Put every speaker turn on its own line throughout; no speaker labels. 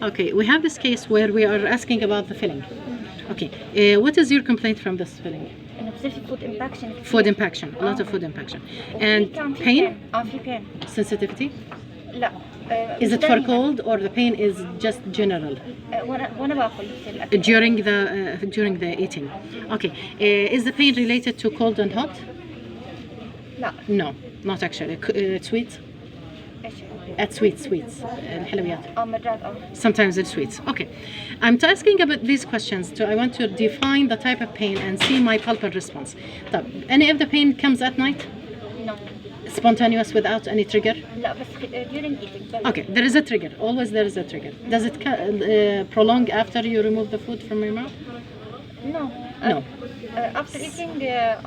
Okay, we have this case where we are asking about the filling. Okay, what is your complaint from this filling?
أنا بصير في food impaction.
Food impaction, a lot of food impaction. And pain?
في pain.
Sensitivity?
لا.
Is it for cold or the pain is just general?
وأنا باكل في الأكل.
During the eating. Okay, is the pain related to cold and hot?
لا.
No, not actually. Sweet?
إيش؟
At sweets. الحلويات.
مرات
Sometimes it's sweets. Okay. I'm asking about these questions. I want to define the type of pain and see my palpable response. طب, any of the pain comes at night?
No.
Spontaneous without any trigger?
لا بس during eating.
Okay, there is a trigger. Always there is a trigger. Does it prolong after you remove the food from your mouth?
No.
No.
After eating,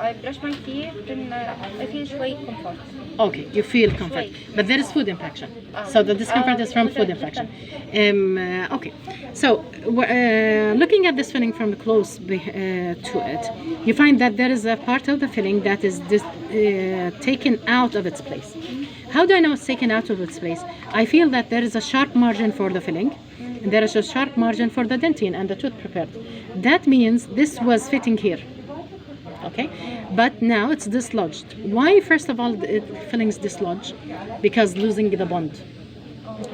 I brush my teeth, then I feel شوي comfort.
Okay, you feel comfort, but there is food impaction. So the discomfort is from food impaction. Okay, so looking at this filling from close to it, you find that there is a part of the filling that is taken out of its place. How do I know it's taken out of its place? I feel that there is a sharp margin for the filling, and there is a sharp margin for the dentine and the tooth prepared. That means this was fitting here. Okay, but now it's dislodged. Why? First of all, the filling is dislodged because losing the bond.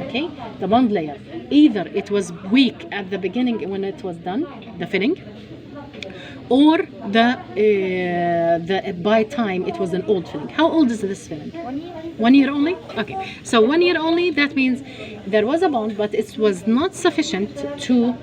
Okay, the bond layer. Either it was weak at the beginning when it was done, the filling, or the by time it was an old filling. How old is this filling?
1 year.
1 year only? Okay, so 1 year only. That means there was a bond, but it was not sufficient to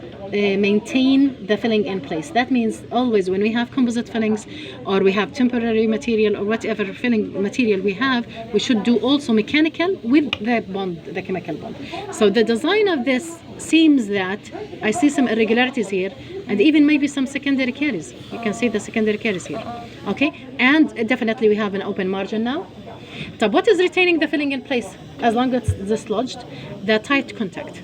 maintain the filling in place. That means always when we have composite fillings or we have temporary material or whatever filling material we have, we should do also mechanical with the bond, the chemical bond. So the design of this seems that I see some irregularities here and even maybe some secondary caries. You can see the secondary caries here. Okay, and definitely we have an open margin now. So what is retaining the filling in place as long as it's dislodged? The tight contact.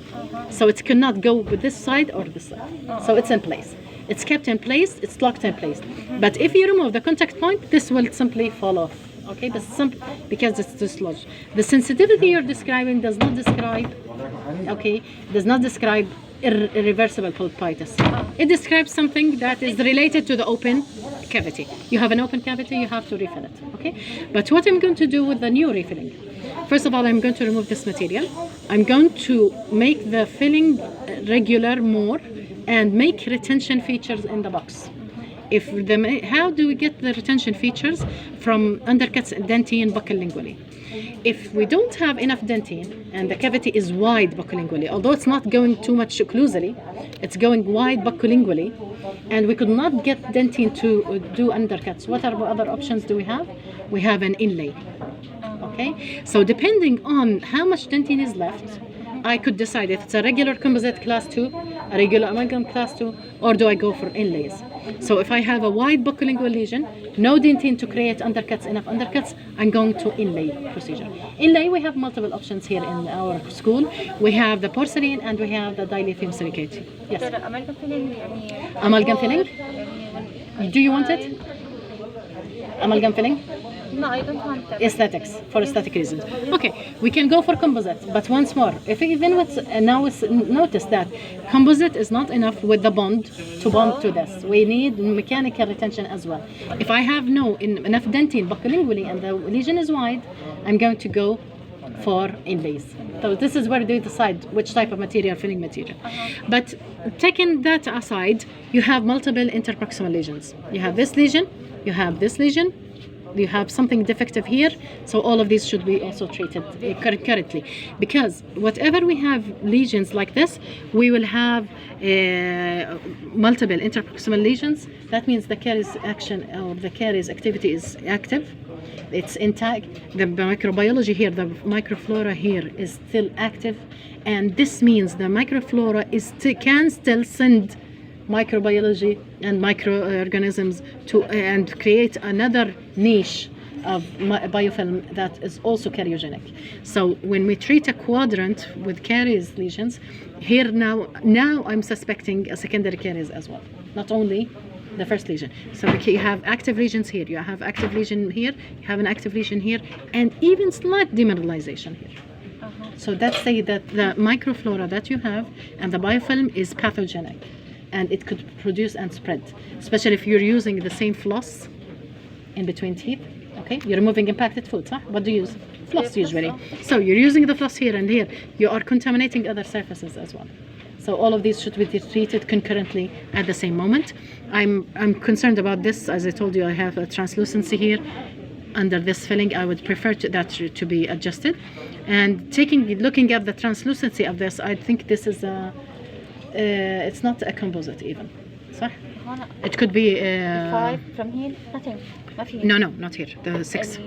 So it cannot go with this side or this side. So it's in place. It's kept in place, it's locked in place. But if you remove the contact point, this will simply fall off. Okay, but because it's dislodged. The sensitivity you're describing does not describe, irreversible pulpitis. It describes something that is related to the open cavity. You have an open cavity, you have to refill it. Okay, but what I'm going to do with the new refilling? First of all, I'm going to remove this material. I'm going to make the filling regular more and make retention features in the box. How do we get the retention features? From undercuts, dentine, buccolingually. If we don't have enough dentine and the cavity is wide buccolingually, although it's not going too much occlusally, it's going wide buccolingually, and we could not get dentine to do undercuts, what other options do we have? We have an inlay. Okay, so depending on how much dentine is left, I could decide if it's a regular composite class 2, a regular amalgam class 2, or do I go for inlays. So if I have a wide buccolingual lesion, no dentine to create undercuts, enough undercuts, I'm going to inlay procedure. Inlay, we have multiple options here in our school. We have the porcelain and we have the dilithium silicate. Yes. Amalgam filling? Do you want it? Amalgam filling?
No, I don't want that.
Aesthetics, for aesthetic reasons. Okay, we can go for composite, but once more, if even with now notice that composite is not enough with the bond to bond to this. We need mechanical retention as well. If I have enough dentine buccolingually and the lesion is wide, I'm going to go for inlays. So this is where they decide which type of material, filling material. But taking that aside, you have multiple interproximal lesions. You have this lesion, you have this lesion, you have something defective here, so all of these should be also treated concurrently, because whatever we have lesions like this, we will have multiple interproximal lesions. That means the caries action or the caries activity is active, it's intact. The microbiology here, the microflora here is still active, and this means the microflora can still send microbiology and microorganisms to and create another niche of biofilm that is also cariogenic. So when we treat a quadrant with caries lesions, here now I'm suspecting a secondary caries as well, not only the first lesion. So you have active lesions here, you have active lesion here, you have an active lesion here, and even slight demineralization here. So that's say that the microflora that you have and the biofilm is pathogenic, and it could produce and spread, especially if you're using the same floss in between teeth. Okay, you're removing impacted food, huh? What do you use? Floss usually. So you're using the floss here and here. You are contaminating other surfaces as well. So all of these should be treated concurrently at the same moment. I'm concerned about this. As I told you, I have a translucency here under this filling. I would prefer that to be adjusted. And looking at the translucency of this, I think this is it's not a composite even. صح? It could be
5 from here, nothing. ما في.
no, not here, the 6.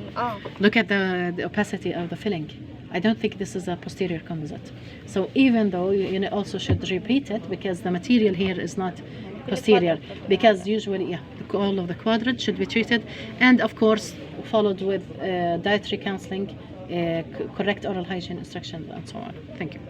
Look at the opacity of the filling. I don't think this is a posterior composite. So even though you also should repeat it, because the material here is not posterior, because usually all of the quadrant should be treated, and of course followed with dietary counseling, correct oral hygiene instructions, and so on. Thank you.